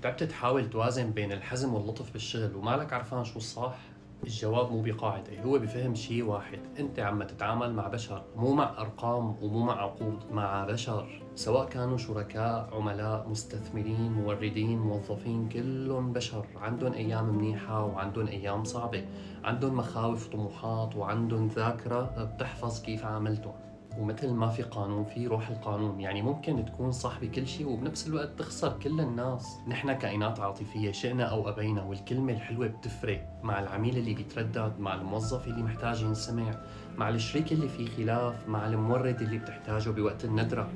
تعبت تحاول توازن بين الحزم واللطف بالشغل ومالك عرفان شو الصح؟ الجواب مو بقاعدة، هو بفهم شي واحد. انت عم تتعامل مع بشر، مو مع ارقام ومو مع عقود، مع بشر، سواء كانوا شركاء، عملاء، مستثمرين، موردين، موظفين، كلهم بشر. عندهم ايام منيحة وعندهم ايام صعبة، عندهم مخاوف وطموحات، وعندهم ذاكرة بتحفظ كيف عاملتهم. ومثل ما في قانون في روح القانون، يعني ممكن تكون صح بكل شيء وبنفس الوقت تخسر كل الناس. نحن كائنات عاطفية شئنا أو أبينا، والكلمة الحلوة بتفرق مع العميل اللي بيتردد، مع الموظف اللي محتاج ينسمع، مع الشريك اللي فيه خلاف، مع المورد اللي بتحتاجه بوقت الندرة.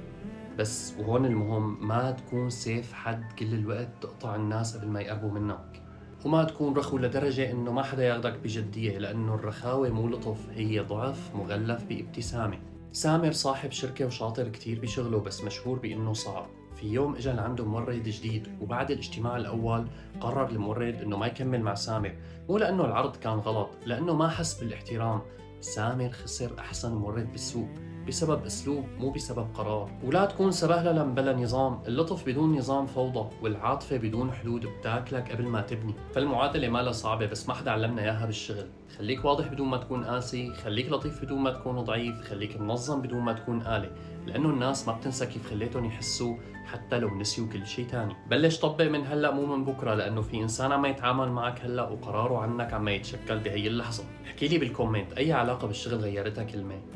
بس وهون المهم، ما تكون سيف حد كل الوقت تقطع الناس قبل ما يقربوا منك، وما تكون رخو لدرجة انه ما حدا ياخدك بجدية، لانه الرخاوة مو لطف، هي ضعف مغلف بابتسامة. سامر صاحب شركة وشاطر كتير بشغله، بس مشهور بانه صعب. في يوم اجى لعنده مورد جديد، وبعد الاجتماع الاول قرر المورد انه ما يكمل مع سامر، مو لانه العرض كان غلط، لانه ما حس بالاحترام. سامر خسر احسن مورد بالسوق بسبب اسلوب، مو بسبب قرار. ولا تكون سبهلله بلا نظام، اللطف بدون نظام فوضى، والعاطفه بدون حدود بتاكلك قبل ما تبني. فالمعادله مالها صعبه، بس ما حدا علمنا اياها بالشغل. خليك واضح بدون ما تكون قاسي، خليك لطيف بدون ما تكون ضعيف، خليك منظم بدون ما تكون آلة، لانه الناس ما بتنسى كيف خليتهم يحسوا حتى لو نسيوا كل شيء تاني. بلش طبق من هلا مو من بكره، لانه في انسان عم يتعامل معك هلا وقراره عنك عم يتشكل بهي اللحظه. احكي لي بالكومنت، اي علاقه بالشغل غيرتها كلمه؟